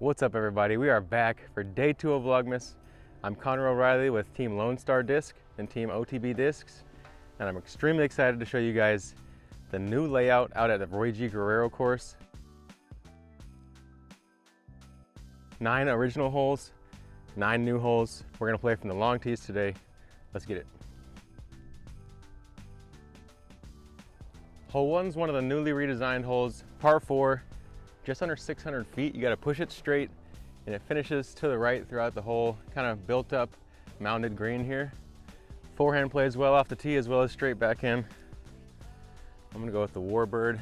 What's up, everybody? We are back for day 2 of Vlogmas. I'm Connor O'Reilly with Team Lone Star Disc and Team OTB Discs, and I'm extremely excited to show you guys the new layout out at the Roy G Guerrero course. 9 original holes, 9 new holes. We're gonna play from the long tees today. Let's get it. Hole 1's one of the newly redesigned holes, par 4. Just under 600 feet. You got to push it straight and it finishes to the right throughout the hole. Kind of built up mounded green here. Forehand plays well off the tee as well as straight backhand. I'm gonna go with the Warbird.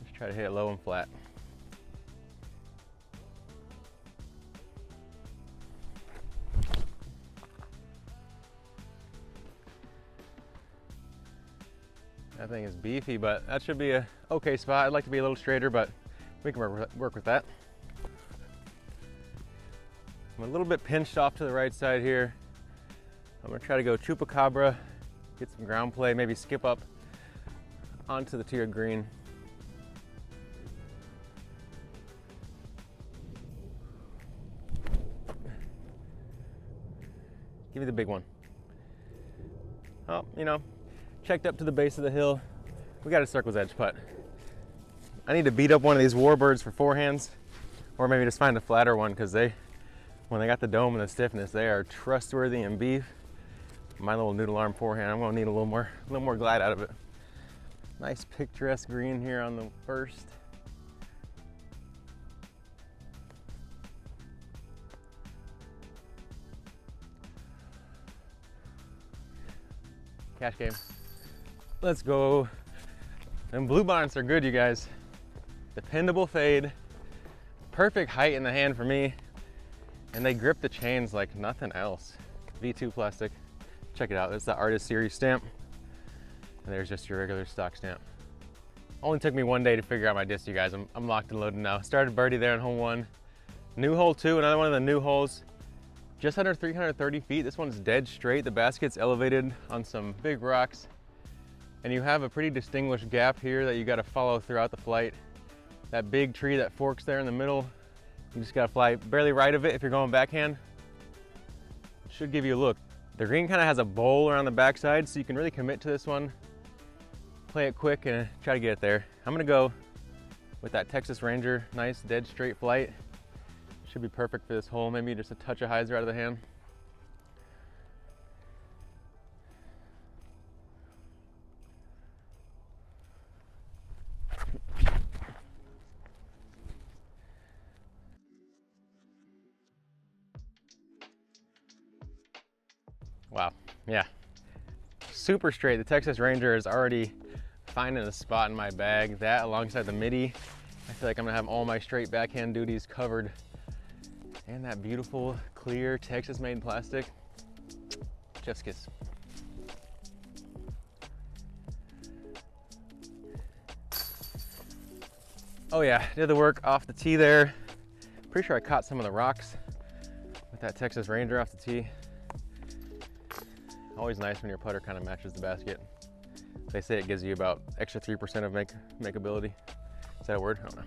Let's try to hit it low and flat. That thing is beefy, but that should be a okay spot. I'd like to be a little straighter, but we can work with that. I'm a little bit pinched off to the right side here. I'm gonna try to go chupacabra, get some ground play, maybe skip up onto the tiered green. Give me the big one. Oh, you know, checked up to the base of the hill. We got a circle's edge putt. I need to beat up one of these Warbirds for forehands, or maybe just find a flatter one, because when they got the dome and the stiffness, they are trustworthy and beef. My little noodle arm forehand, I'm gonna need a little more glide out of it. Nice picturesque green here on the first. Cash game. Let's go. And blue bonnets are good, you guys. Dependable fade, perfect height in the hand for me, and they grip the chains like nothing else. V2 plastic. Check it out. It's the Artist Series stamp, and there's just your regular stock stamp. Only took me one day to figure out my disc, you guys. I'm locked and loaded now. Started birdie there in hole 1. New hole 2, another one of the new holes. Just under 330 feet. This one's dead straight. The basket's elevated on some big rocks, and you have a pretty distinguished gap here that you got to follow throughout the flight. That big tree that forks there in the middle, you just got to fly barely right of it if you're going backhand. Should give you a look. The green kind of has a bowl around the backside, so you can really commit to this one. Play it quick and try to get it there. I'm gonna go with that Texas Ranger, nice dead straight flight. Should be perfect for this hole. Maybe just a touch of hyzer out of the hand. Wow, yeah, super straight. The Texas Ranger is already finding a spot in my bag. That alongside the midi, I feel like I'm gonna have all my straight backhand duties covered. And that beautiful, clear, Texas-made plastic. Chef's kiss. Oh yeah, did the work off the tee there. Pretty sure I caught some of the rocks with that Texas Ranger off the tee. Always nice when your putter kind of matches the basket. They say it gives you about extra 3% of makeability. Is that a word? I don't know.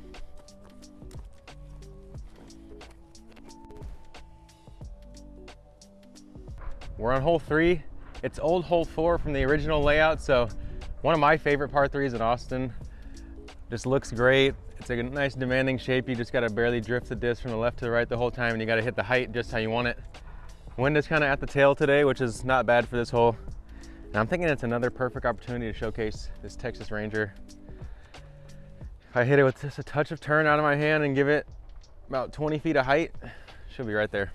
We're on hole 3. It's old hole 4 from the original layout, so one of my favorite par 3s in Austin. Just looks great. It's a nice demanding shape. You just gotta barely drift the disc from the left to the right the whole time, and you gotta hit the height just how you want it. Wind is kind of at the tail today, which is not bad for this hole. And I'm thinking it's another perfect opportunity to showcase this Texas Ranger. If I hit it with just a touch of turn out of my hand and give it about 20 feet of height, should be right there.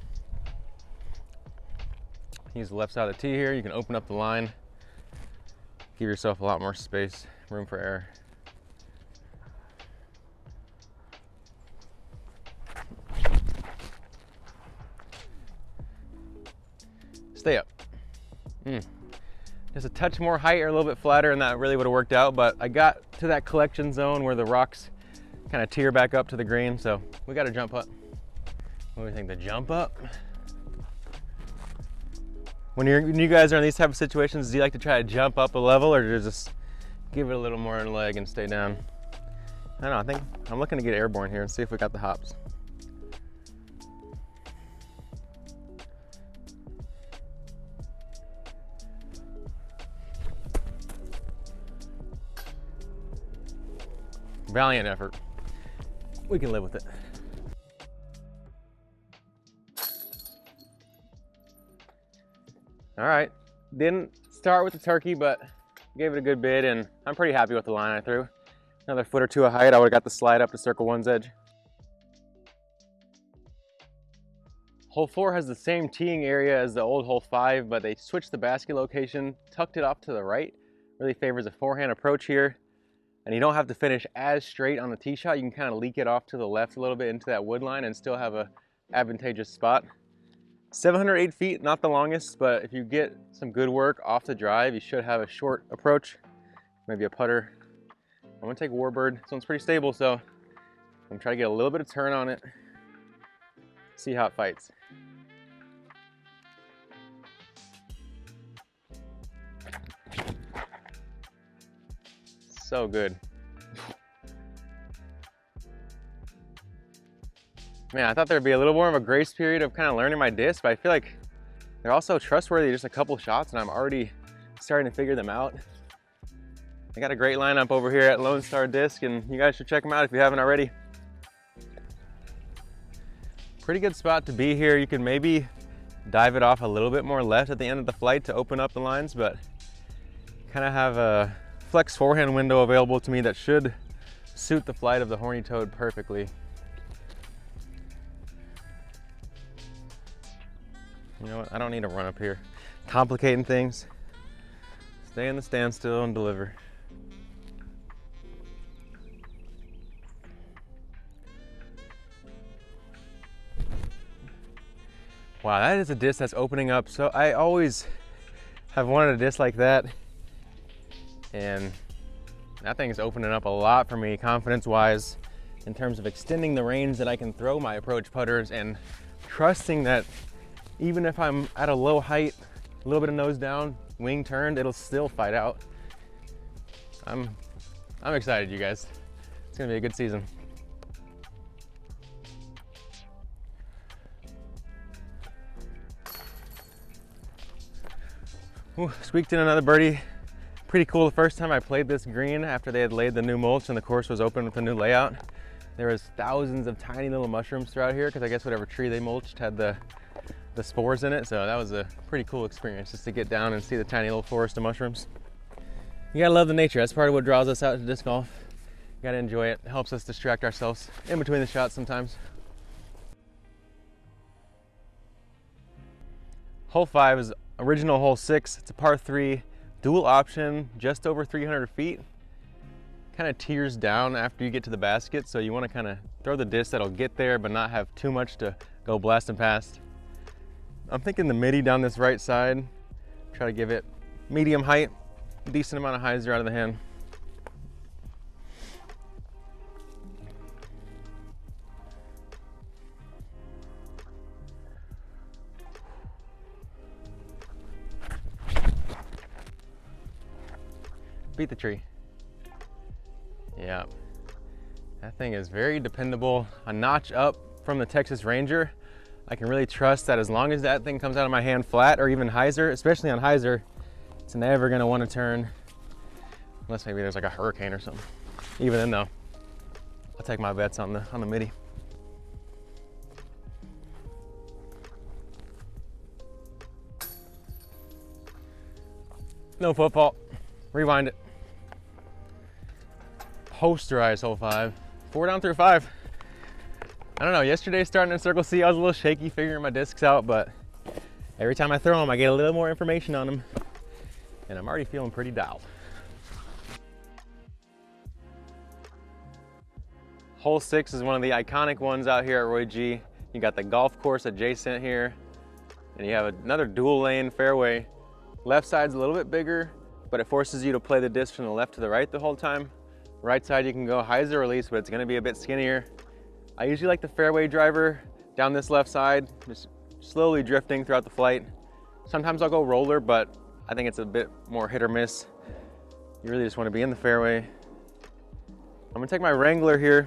Use the left side of the tee here. You can open up the line, give yourself a lot more space, room for error. Stay up. Just a touch more height or a little bit flatter, and that really would have worked out, but I got to that collection zone where the rocks kind of tear back up to the green, so we got to jump up. What do you think, the jump up? When you guys are in these type of situations, do you like to try to jump up a level, or just give it a little more leg and stay down? I don't know, I think I'm looking to get airborne here and see if we got the hops. Valiant effort. We can live with it. All right, didn't start with the turkey, but gave it a good bid, and I'm pretty happy with the line I threw. Another foot or two of height, I would've got the slide up to circle one's edge. Hole 4 has the same teeing area as the old hole 5, but they switched the basket location, tucked it off to the right. Really favors a forehand approach here. And you don't have to finish as straight on the tee shot. You can kind of leak it off to the left a little bit into that wood line and still have a advantageous spot. 708 feet, not the longest, but if you get some good work off the drive, you should have a short approach, maybe a putter. I'm gonna take Warbird. This one's pretty stable, so I'm gonna try to get a little bit of turn on it. See how it fights. So good. Man, I thought there'd be a little more of a grace period of kind of learning my disc, but I feel like they're also trustworthy. Just a couple shots and I'm already starting to figure them out. I got a great lineup over here at Lone Star Disc, and you guys should check them out if you haven't already. Pretty good spot to be here. You can maybe dive it off a little bit more left at the end of the flight to open up the lines, but kind of have a flex forehand window available to me that should suit the flight of the horny toad perfectly. You know what, I don't need to run up here complicating things. Stay in the standstill and deliver. Wow, that is a disc that's opening up. So I always have wanted a disc like that, and that thing is opening up a lot for me confidence-wise in terms of extending the range that I can throw my approach putters and trusting that even if I'm at a low height, a little bit of nose down, wing turned, it'll still fight out. I'm excited, you guys. It's gonna be a good season. Ooh, squeaked in another birdie. Pretty cool. The first time I played this green after they had laid the new mulch and the course was open with the new layout, there was thousands of tiny little mushrooms throughout here because I guess whatever tree they mulched had the spores in it. So that was a pretty cool experience just to get down and see the tiny little forest of mushrooms. You gotta love the nature. That's part of what draws us out to disc golf. You gotta enjoy it. It helps us distract ourselves in between the shots sometimes. Hole 5 is original hole 6. It's a par 3, dual option, just over 300 feet. Kind of tears down after you get to the basket, so you want to kind of throw the disc that'll get there but not have too much to go blasting past. I'm thinking the midi down this right side. Try to give it medium height, decent amount of hyzer out of the hand. Beat the tree. Yeah, that thing is very dependable. A notch up from the Texas Ranger. I can really trust that as long as that thing comes out of my hand flat or even hyzer, especially on hyzer, it's never gonna want to turn unless maybe there's like a hurricane or something. Even then though, I'll take my bets on the midi. No football. Rewind it. Posterized hole 5. 4 down through 5. I don't know, yesterday starting in Circle C, I was a little shaky figuring my discs out, but every time I throw them, I get a little more information on them, and I'm already feeling pretty dialed. Hole 6 is one of the iconic ones out here at Roy G. You got the golf course adjacent here, and you have another dual lane fairway. Left side's a little bit bigger, but it forces you to play the disc from the left to the right the whole time. Right side you can go hyzer release, but it's gonna be a bit skinnier. I usually like the fairway driver down this left side, just slowly drifting throughout the flight. Sometimes I'll go roller, but I think it's a bit more hit or miss. You really just wanna be in the fairway. I'm gonna take my Wrangler here,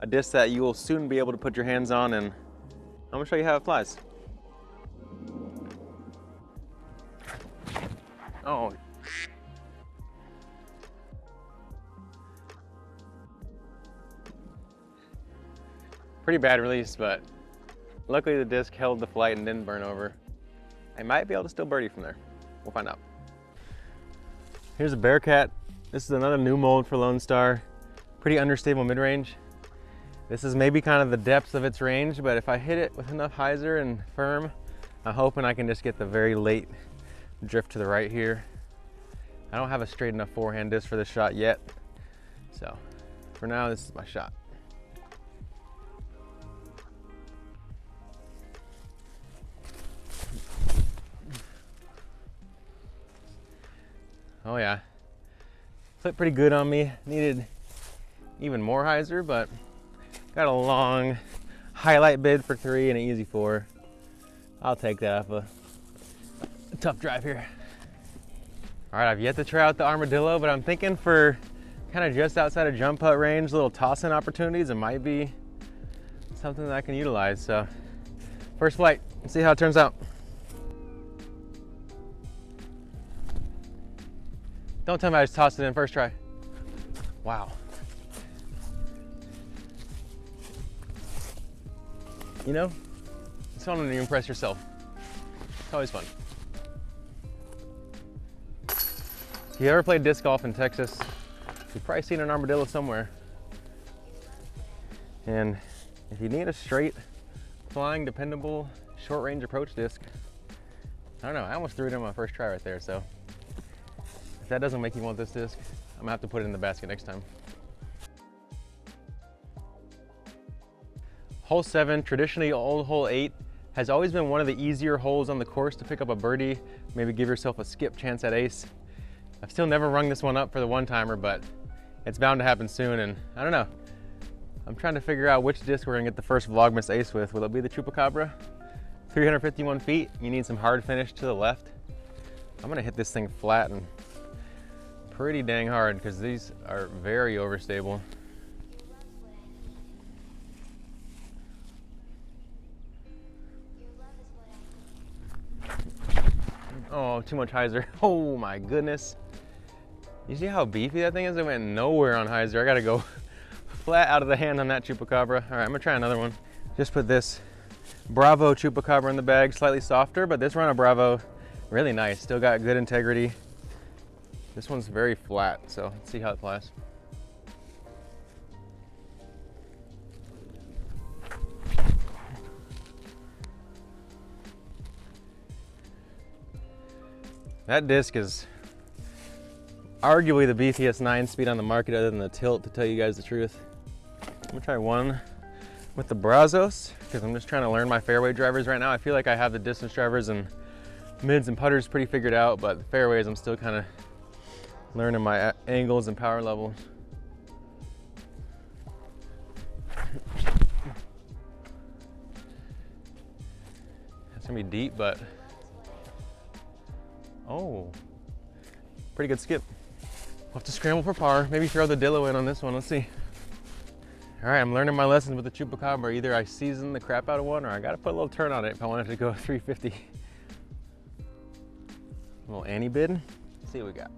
a disc that you will soon be able to put your hands on, and I'm gonna show you how it flies. Oh. Pretty bad release, but luckily the disc held the flight and didn't burn over. I might be able to still birdie from there. We'll find out. Here's a Bearcat. This is another new mold for Lone Star. Pretty understable mid-range. This is maybe kind of the depth of its range, but if I hit it with enough hyzer and firm, I'm hoping I can just get the very late drift to the right here. I don't have a straight enough forehand disc for this shot yet. So for now, this is my shot. Oh yeah, flipped pretty good on me. Needed even more hyzer, but got a long highlight bid for 3 and an easy 4. I'll take that off a tough drive here. All right, I've yet to try out the armadillo, but I'm thinking for kind of just outside of jump putt range, little toss-in opportunities, it might be something that I can utilize. So first flight, let's see how it turns out. Don't tell me I just tossed it in first try. Wow. You know, it's fun when you impress yourself. It's always fun. If you ever played disc golf in Texas, you've probably seen an armadillo somewhere. And if you need a straight, flying, dependable, short range approach disc, I don't know, I almost threw it in my first try right there, so if that doesn't make you want this disc, I'm gonna have to put it in the basket next time. Hole 7, traditionally old hole 8, has always been one of the easier holes on the course to pick up a birdie, maybe give yourself a skip chance at ace. I've still never rung this one up for the one-timer, but it's bound to happen soon, and I don't know. I'm trying to figure out which disc we're gonna get the first Vlogmas ace with. Will it be the Chupacabra? 351 feet, you need some hard finish to the left. I'm gonna hit this thing flat and pretty dang hard because these are very overstable. Oh, too much hyzer. Oh my goodness. You see how beefy that thing is? It went nowhere on hyzer. I gotta go flat out of the hand on that Chupacabra. All right, I'm gonna try another one. Just put this Bravo Chupacabra in the bag, slightly softer, but this run of Bravo, really nice. Still got good integrity. This one's very flat, so let's see how it flies. That disc is arguably the beefiest 9-speed on the market other than the Tilt, to tell you guys the truth. I'm gonna try one with the Brazos because I'm just trying to learn my fairway drivers right now. I feel like I have the distance drivers and mids and putters pretty figured out, but the fairways I'm still kind of learning my angles and power levels. It's gonna be deep, but oh, pretty good skip. We'll have to scramble for par, maybe throw the Dillo in on this one, let's see. All right, I'm learning my lessons with the Chupacabra. Either I season the crap out of one or I gotta put a little turn on it if I want it to go 350. A little Annie bid, let's see what we got.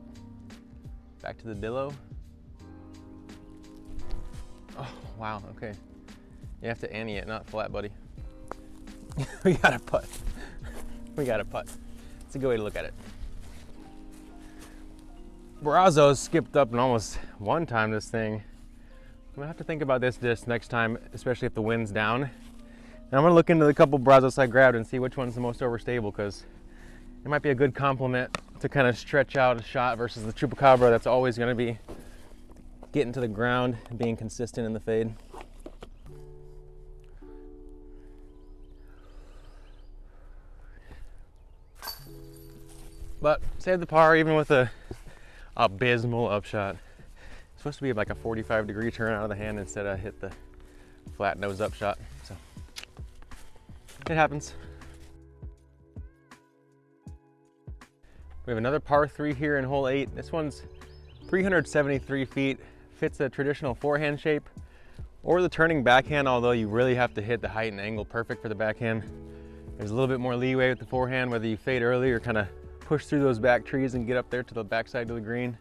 Back to the Dillo. Oh, wow, okay. You have to Annie it, not flat, buddy. We got a putt. We got a putt. It's a good way to look at it. Brazos skipped up and almost one-time this thing. I'm gonna have to think about this disc next time, especially if the wind's down. And I'm gonna look into the couple Brazos I grabbed and see which one's the most overstable, because it might be a good compliment to kind of stretch out a shot versus the Chupacabra that's always gonna be getting to the ground and being consistent in the fade. But save the par even with a abysmal upshot. It's supposed to be like a 45-degree turn out of the hand instead of hit the flat nose upshot. So it happens. We have another par 3 here in hole 8. This one's 373 feet, fits a traditional forehand shape or the turning backhand, although you really have to hit the height and angle perfect for the backhand. There's a little bit more leeway with the forehand, whether you fade early or kind of push through those back trees and get up there to the backside of the green.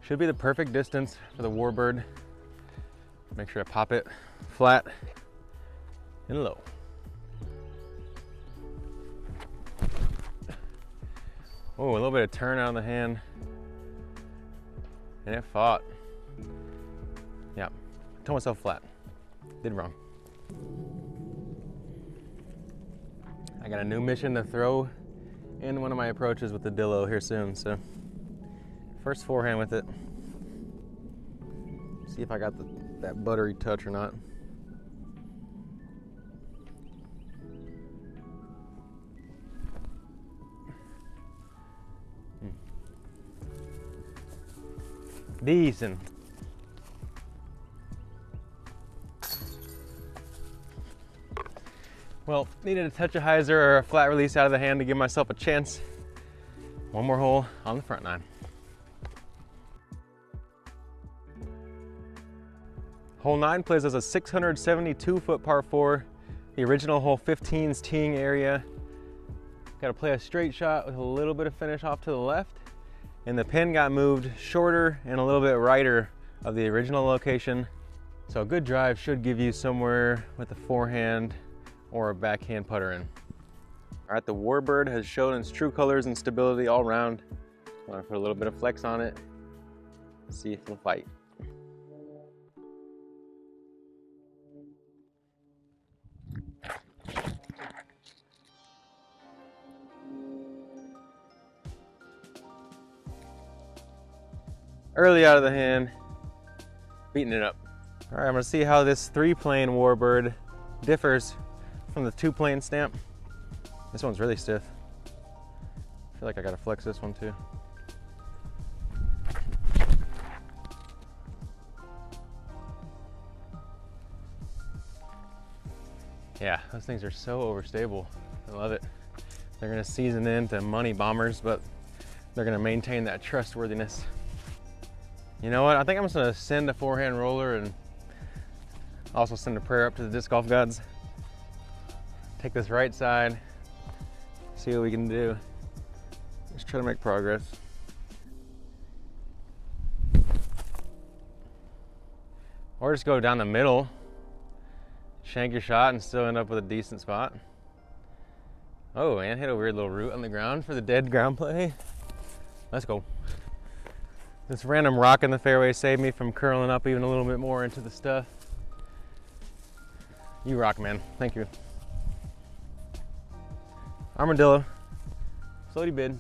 Should be the perfect distance for the Warbird. Make sure I pop it flat and low. Oh, a little bit of turn out of the hand. And it fought. Yeah, told myself flat. Did wrong. I got a new mission to throw in one of my approaches with the Dillo here soon, so first forehand with it. See if I got that buttery touch or not. Decent. Well, needed a touch of hyzer or a flat release out of the hand to give myself a chance. One more hole on the front nine. Hole 9 plays as a 672-foot par 4. The original hole 15's teeing area. Got to play a straight shot with a little bit of finish off to the left. And the pin got moved shorter and a little bit righter of the original location. So a good drive should give you somewhere with a forehand or a backhand putter in. All right, the Warbird has shown its true colors and stability all around. I want to put a little bit of flex on it, see if it'll fight. Early out of the hand, beating it up. All right, I'm gonna see how this 3-plane Warbird differs from the 2-plane stamp. This one's really stiff. I feel like I gotta flex this one too. Yeah, those things are so overstable. I love it. They're gonna season into money bombers, but they're gonna maintain that trustworthiness. You know what? I think I'm just gonna send a forehand roller and also send a prayer up to the disc golf gods. Take this right side, see what we can do. Just try to make progress. Or just go down the middle, shank your shot and still end up with a decent spot. Oh, and hit a weird little root on the ground for the dead ground play. Let's go. This random rock in the fairway saved me from curling up even a little bit more into the stuff. You rock, man. Thank you. Armadillo. Floaty bid.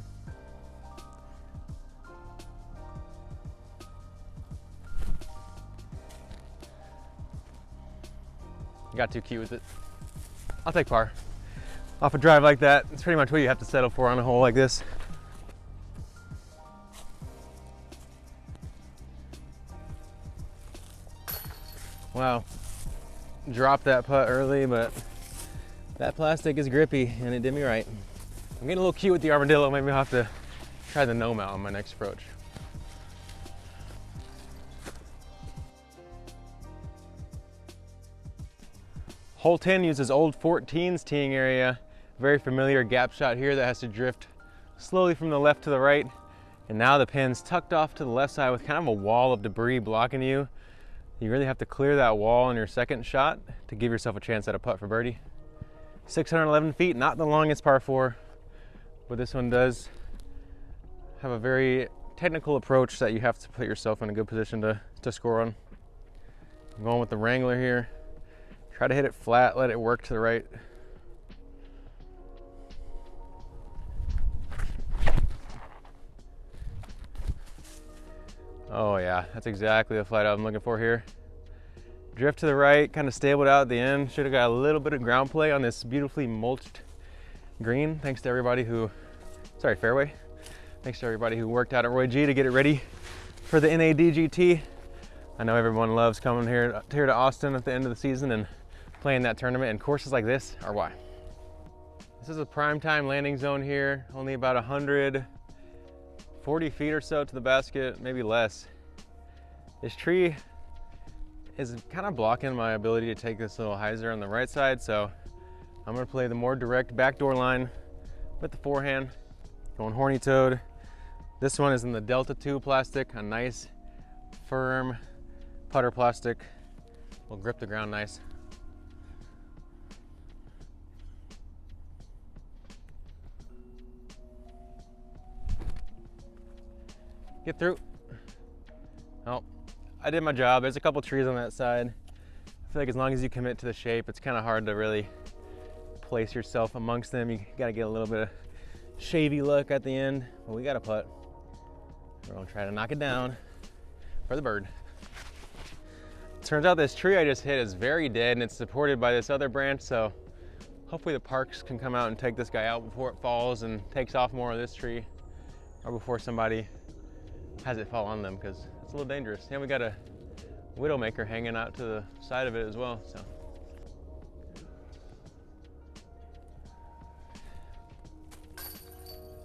Got too cute with it. I'll take par. Off a drive like that, it's pretty much what you have to settle for on a hole like this. Wow, dropped that putt early, but that plastic is grippy and it did me right. I'm getting a little cute with the Armadillo. Maybe I'll have to try the gnome out on my next approach. Hole 10 uses old 14's teeing area. Very familiar gap shot here that has to drift slowly from the left to the right. And now the pin's tucked off to the left side with kind of a wall of debris blocking you. You really have to clear that wall on your second shot to give yourself a chance at a putt for birdie. 611 feet, not the longest par 4, but this one does have a very technical approach that you have to put yourself in a good position to score on. I'm going with the Wrangler here. Try to hit it flat, let it work to the right. Oh yeah, that's exactly the flight I'm looking for here. Drift to the right, kind of stabled out at the end. Should have got a little bit of ground play on this beautifully mulched green. Thanks to everybody who, fairway. Thanks to everybody who worked out at Roy G to get it ready for the NADGT. I know everyone loves coming here to Austin at the end of the season and playing that tournament, and courses like this are why. This is a prime time landing zone here, only about 140 feet or so to the basket, maybe less. This tree is kind of blocking my ability to take this little hyzer on the right side, so I'm gonna play the more direct backdoor line with the forehand, going horny toed. This one is in the Delta 2 plastic, a nice firm putter plastic. Will grip the ground nice. Get through. Oh, I did my job. There's a couple trees on that side. I feel like as long as you commit to the shape, it's kind of hard to really place yourself amongst them. You gotta get a little bit of shavy look at the end, but we got a putt. We're gonna try to knock it down for the bird. Turns out this tree I just hit is very dead and it's supported by this other branch, so hopefully the parks can come out and take this guy out before it falls and takes off more of this tree, or before somebody has it fall on them, because it's a little dangerous. And we got a widowmaker hanging out to the side of it as well, so.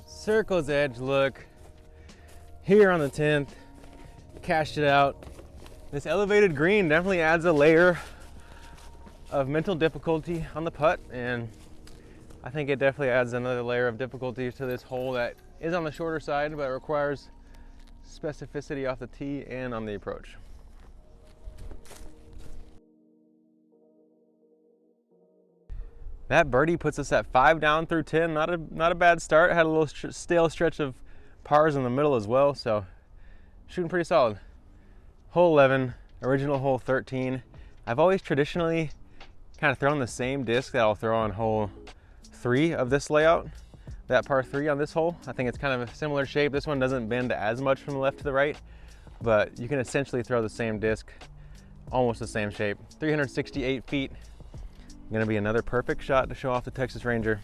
Circle's edge look here on the 10th, cashed it out. This elevated green definitely adds a layer of mental difficulty on the putt, and I think it definitely adds another layer of difficulty to this hole that is on the shorter side, but requires specificity off the tee and on the approach. That birdie puts us at 5 down through 10. Not a bad start. Had a little stale stretch of pars in the middle as well, so shooting pretty solid. Hole 11, original hole 13. I've always traditionally kind of thrown the same disc that I'll throw on hole 3 of this layout, that par 3 on this hole. I think it's kind of a similar shape. This one doesn't bend as much from the left to the right, but you can essentially throw the same disc, almost the same shape. 368 feet. Gonna be another perfect shot to show off the Texas Ranger.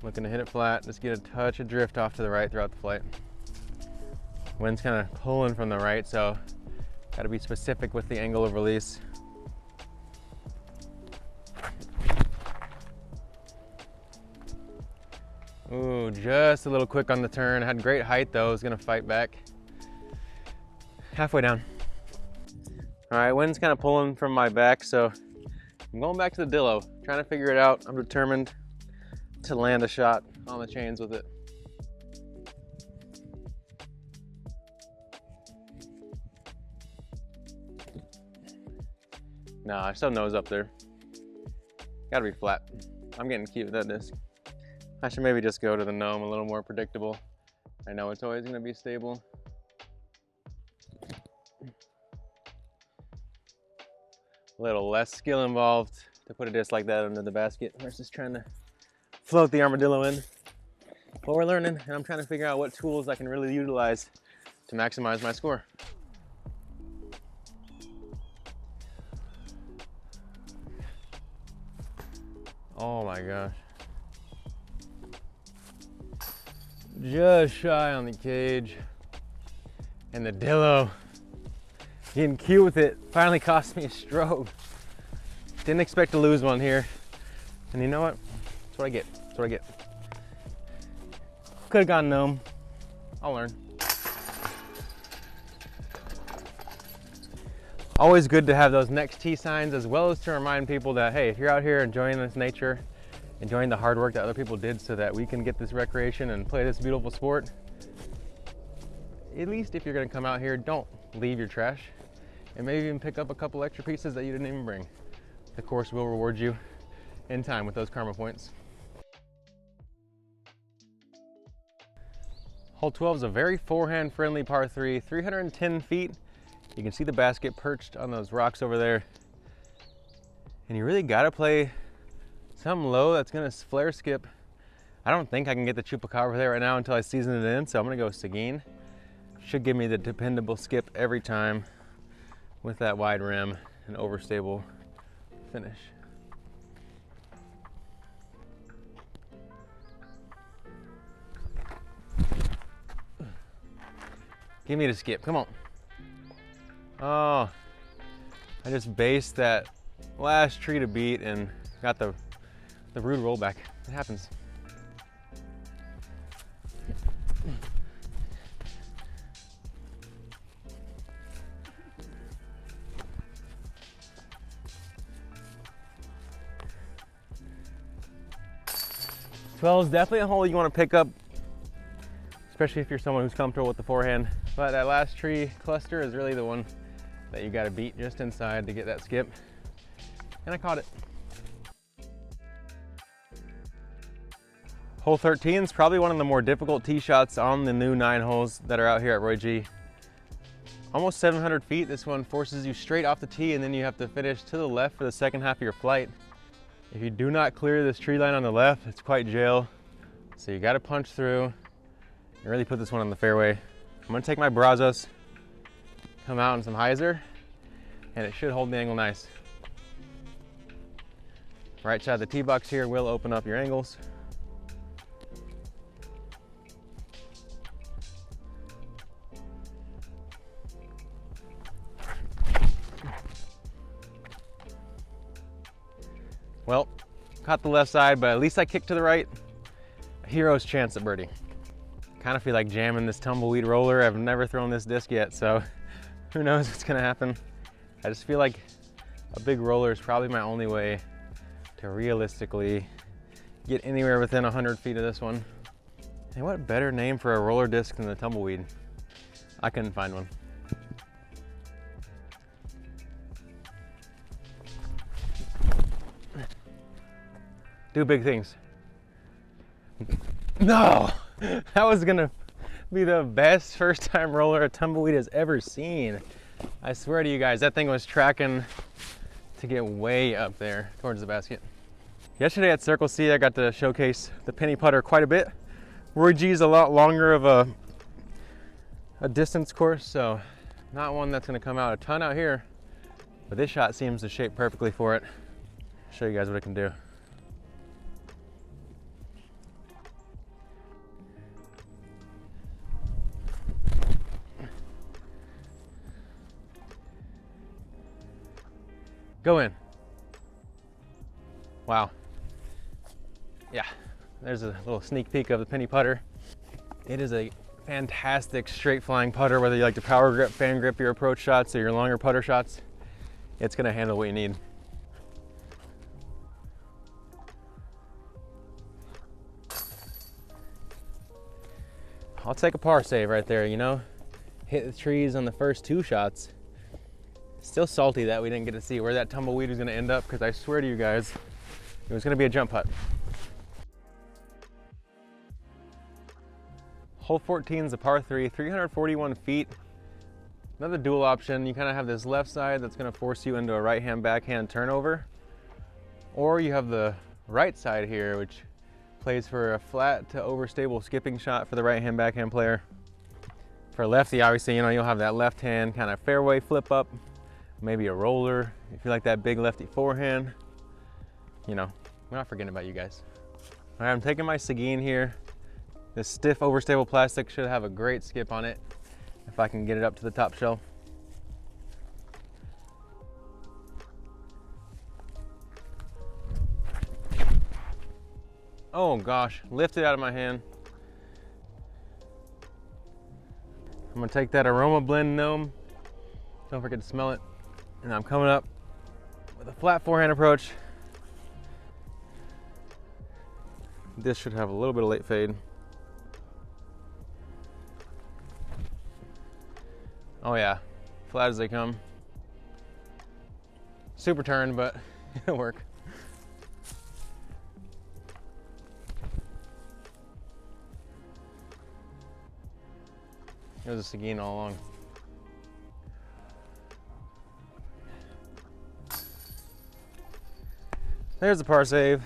Looking to hit it flat, just get a touch of drift off to the right throughout the flight. Wind's kind of pulling from the right, so gotta be specific with the angle of release. Ooh, just a little quick on the turn. Had great height though, was gonna fight back. Halfway down. All right, wind's kind of pulling from my back, so I'm going back to the Dillo, trying to figure it out. I'm determined to land a shot on the chains with it. Nah, I still nose up there. Gotta be flat. I'm getting cute with that disc. I should maybe just go to the gnome, a little more predictable. I know it's always gonna be stable. A little less skill involved to put a disc like that under the basket versus trying to float the armadillo in. But we're learning, and I'm trying to figure out what tools I can really utilize to maximize my score. Oh my gosh. Just shy on the cage. And the Dillo, getting cute with it, finally cost me a stroke. Didn't expect to lose one here. And you know what? That's what I get. That's what I get. Could have gone gnome. I'll learn. Always good to have those next tee signs, as well as to remind people that, hey, if you're out here enjoying this nature, enjoying the hard work that other people did so that we can get this recreation and play this beautiful sport, at least if you're gonna come out here, don't leave your trash, and maybe even pick up a couple extra pieces that you didn't even bring. The course will reward you in time with those karma points. Hole 12 is a very forehand friendly par 3, 310 feet. You can see the basket perched on those rocks over there. And you really gotta play something low that's gonna flare skip. I don't think I can get the chupacabra there right now until I season it in, so I'm gonna go Seguin. Should give me the dependable skip every time with that wide rim and overstable finish. Give me the skip, come on. Oh, I just based that last tree to beat and got the rude rollback. It happens. Well, it's definitely a hole you want to pick up, especially if you're someone who's comfortable with the forehand. But that last tree cluster is really the one that you got to beat just inside to get that skip. And I caught it. Hole 13 is probably one of the more difficult tee shots on the new 9 holes that are out here at Roy G. Almost 700 feet, this one forces you straight off the tee and then you have to finish to the left for the second half of your flight. If you do not clear this tree line on the left, it's quite jail. So you gotta punch through and really put this one on the fairway. I'm gonna take my Brazos, come out in some hyzer, and it should hold the angle nice. Right side of the tee box here will open up your angles. Well, caught the left side, but at least I kicked to the right. A hero's chance at birdie. Kind of feel like jamming this tumbleweed roller. I've never thrown this disc yet, so who knows what's gonna happen. I just feel like a big roller is probably my only way to realistically get anywhere within 100 feet of this one. And what better name for a roller disc than the tumbleweed? I couldn't find one. Do big things. No! That was gonna be the best first time roller a tumbleweed has ever seen. I swear to you guys, that thing was tracking to get way up there towards the basket. Yesterday at Circle C, I got to showcase the penny putter quite a bit. Roy G is a lot longer of a distance course, so not one that's gonna come out a ton out here, but this shot seems to shape perfectly for it. I'll show you guys what it can do. Go in. Wow. Yeah, there's a little sneak peek of the penny putter. It is a fantastic straight flying putter, whether you like to power grip, fan grip your approach shots or your longer putter shots. It's gonna handle what you need. I'll take a par save right there, you know? Hit the trees on the first 2 shots. Still salty that we didn't get to see where that tumbleweed was gonna end up, because I swear to you guys, it was gonna be a jump putt. Hole 14 is a par 3, 341 feet. Another dual option. You kind of have this left side that's gonna force you into a right-hand backhand turnover. Or you have the right side here, which plays for a flat to overstable skipping shot for the right-hand backhand player. For a lefty, obviously, you know, you'll have that left hand kind of fairway flip up, maybe a roller. If you like that big lefty forehand, you know, we're not forgetting about you guys. All right, I'm taking my Seguin here. This stiff overstable plastic should have a great skip on it if I can get it up to the top shelf. Oh gosh, lifted out of my hand. I'm gonna take that Aroma Blend Gnome. Don't forget to smell it. And I'm coming up with a flat forehand approach. This should have a little bit of late fade. Oh yeah, flat as they come. Super turn, but it'll work. It was a Seguin all along. There's the par save.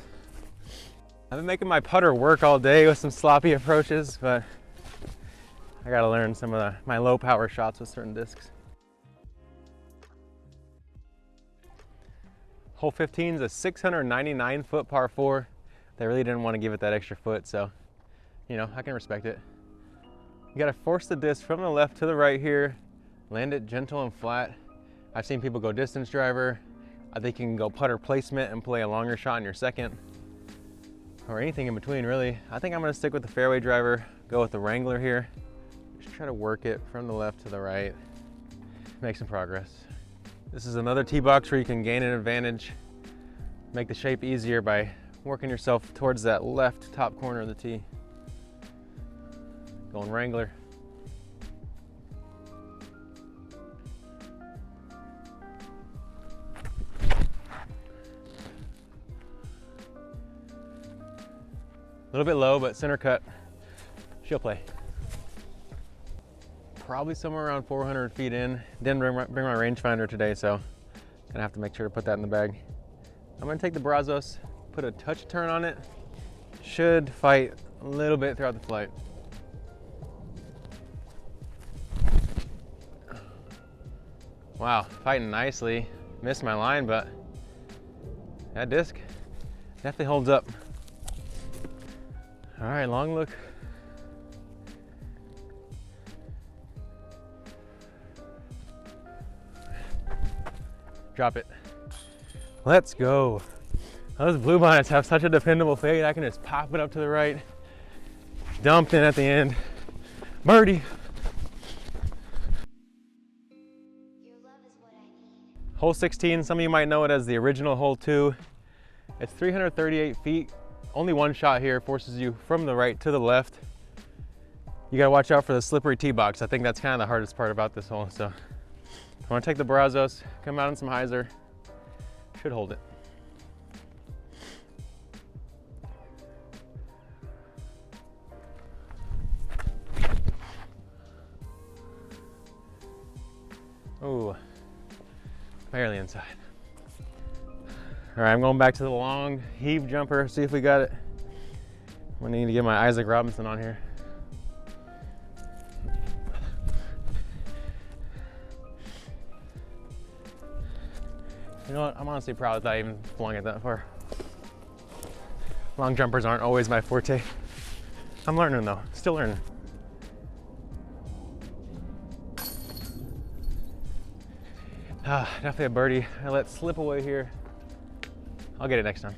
I've been making my putter work all day with some sloppy approaches, but I gotta learn some of my low power shots with certain discs. Hole 15 is a 699 foot par 4. They really didn't want to give it that extra foot, so, you know, I can respect it. You gotta force the disc from the left to the right here, land it gentle and flat. I've seen people go distance driver. I think you can go putter placement and play a longer shot in your second, or anything in between really. I think I'm gonna stick with the fairway driver, go with the Wrangler here. Just try to work it from the left to the right, make some progress. This is another tee box where you can gain an advantage, make the shape easier by working yourself towards that left top corner of the tee. Going Wrangler. A little bit low, but center cut. She'll play. Probably somewhere around 400 feet in. Didn't bring my rangefinder today, so gonna have to make sure to put that in the bag. I'm gonna take the Brazos, put a touch turn on it. Should fight a little bit throughout the flight. Wow, fighting nicely. Missed my line, but that disc definitely holds up. All right, long look. Drop it. Let's go. Those blue bonnets have such a dependable fade. I can just pop it up to the right, dump in at the end. Birdie. Hole 16, some of you might know it as the original hole 2. It's 338 feet. Only one shot here forces you from the right to the left. You gotta watch out for the slippery tee box. I think that's kind of the hardest part about this hole. So I wanna take the Brazos, come out on some hyzer. Should hold it. Oh, barely inside. All right, I'm going back to the long heave jumper, see if we got it. I'm gonna need to get my Isaac Robinson on here. You know what, I'm honestly proud that I even flung it that far. Long jumpers aren't always my forte. I'm learning though, still learning. Definitely a birdie. I let slip away here. I'll get it next time.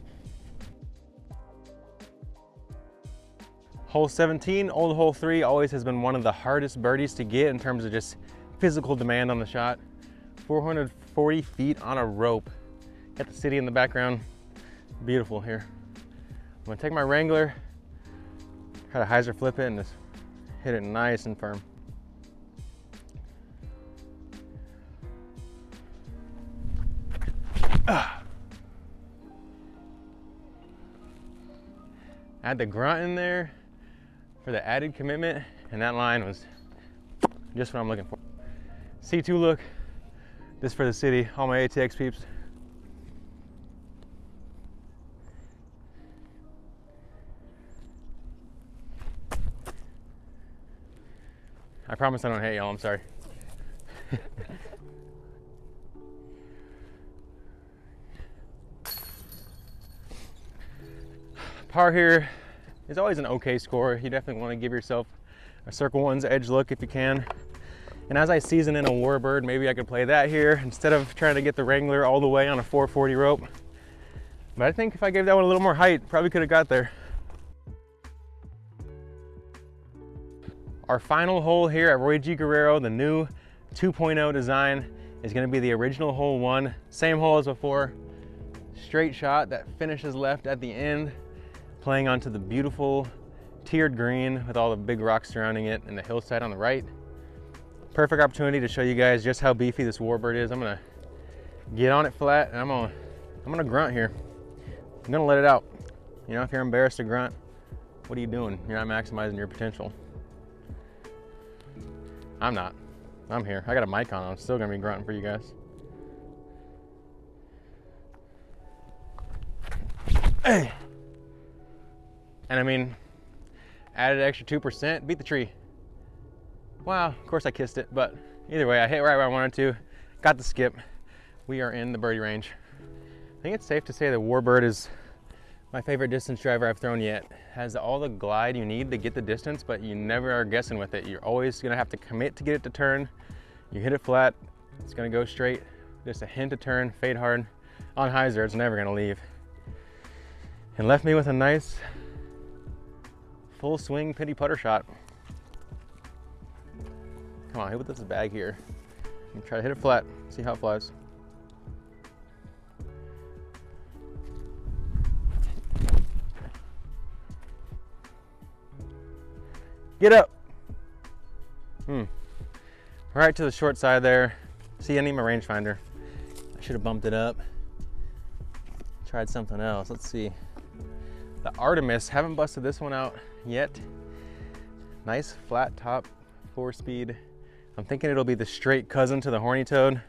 Hole 17, old hole 3, always has been one of the hardest birdies to get in terms of just physical demand on the shot. 440 feet on a rope. Got the city in the background. Beautiful here. I'm gonna take my Wrangler, try to hyzer flip it and just hit it nice and firm. Add the grunt in there for the added commitment, and that line was just what I'm looking for. C2 look, this for the city, all my ATX peeps. I promise I don't hate y'all, I'm sorry. Par here is always an okay score. You definitely want to give yourself a circle one's edge look if you can. And as I season in a warbird, maybe I could play that here instead of trying to get the Wrangler all the way on a 440 rope. But I think if I gave that one a little more height, probably could have got there. Our final hole here at Roy G Guerrero, the new 2.0 design, is going to be the original hole 1. Same hole as before. Straight shot that finishes left at the end, playing onto the beautiful tiered green with all the big rocks surrounding it and the hillside on the right. Perfect opportunity to show you guys just how beefy this warbird is. I'm gonna get on it flat and I'm gonna grunt here. I'm gonna let it out. You know, if you're embarrassed to grunt, what are you doing? You're not maximizing your potential. I'm not. I'm here. I got a mic on. I'm still gonna be grunting for you guys. Hey. And I mean, added an extra 2%, beat the tree. Wow, of course I kissed it, but either way, I hit right where I wanted to, got the skip. We are in the birdie range. I think it's safe to say that warbird is my favorite distance driver I've thrown yet. Has all the glide you need to get the distance, but you never are guessing with it. You're always gonna have to commit to get it to turn. You hit it flat, it's gonna go straight. Just a hint of turn, fade hard. On hyzer, it's never gonna leave. And left me with a nice full swing pity putter shot. Come on, hit with this bag here. I'm try to hit it flat, see how it flies. Get up. Right to the short side there. See, I need my rangefinder. I should have bumped it up. Tried something else. Let's see. The Artemis, haven't busted this one out yet. Nice flat top, 4-speed. I'm thinking it'll be the straight cousin to the horny toad,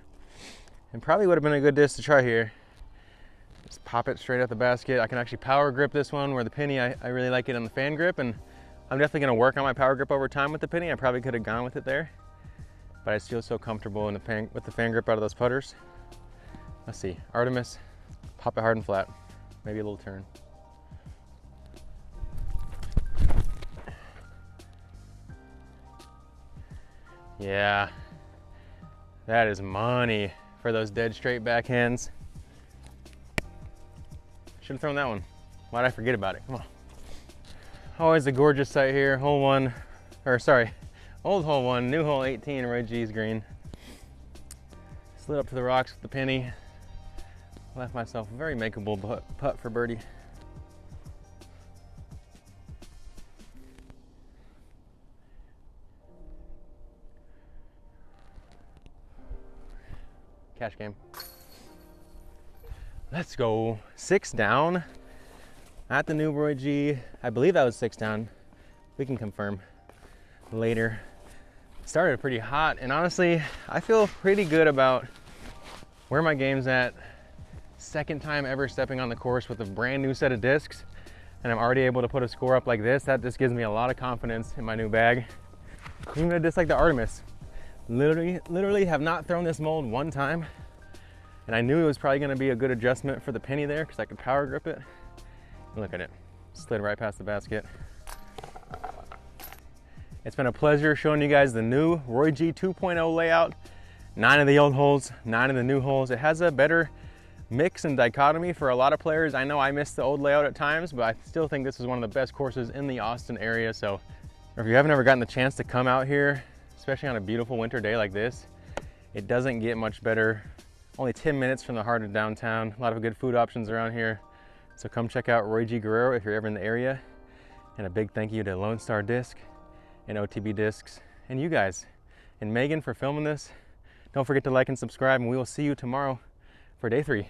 and probably would have been a good disc to try here. Just pop it straight out the basket. I can actually power grip this one, where the penny, I really like it on the fan grip, and I'm definitely gonna work on my power grip over time with the penny. I probably could have gone with it there, but I feel so comfortable in the with the fan grip out of those putters. Let's see, Artemis, pop it hard and flat, maybe a little turn. Yeah, that is money for those dead straight backhands. Should have thrown that one. Why'd I forget about it? Come on. Always a gorgeous sight here. Hole 1, or sorry, old hole 1, new hole 18, Roy G's green. Slid up to the rocks with the penny. Left myself a very makeable putt for birdie. Cash game. Let's go. 6 down at the new Roy G. I believe that was 6 down. We can confirm later. Started pretty hot, and honestly, I feel pretty good about where my game's at. Second time ever stepping on the course with a brand new set of discs, and I'm already able to put a score up like this. That just gives me a lot of confidence in my new bag. Even a disc like the Artemis. Literally have not thrown this mold one time, and I knew it was probably gonna be a good adjustment for the penny there because I could power grip it. Look at it, slid right past the basket. It's been a pleasure showing you guys the new Roy G 2.0 layout. 9 of the old holes, 9 of the new holes. It has a better mix and dichotomy for a lot of players. I know I missed the old layout at times, but I still think this is one of the best courses in the Austin area. So if you haven't ever gotten the chance to come out here, especially on a beautiful winter day like this, it doesn't get much better. Only 10 minutes from the heart of downtown. A lot of good food options around here. So come check out Roy G Guerrero if you're ever in the area. And a big thank you to Lone Star Disc and OTB Discs and you guys and Megan for filming this. Don't forget to like and subscribe, and we will see you tomorrow for day 3.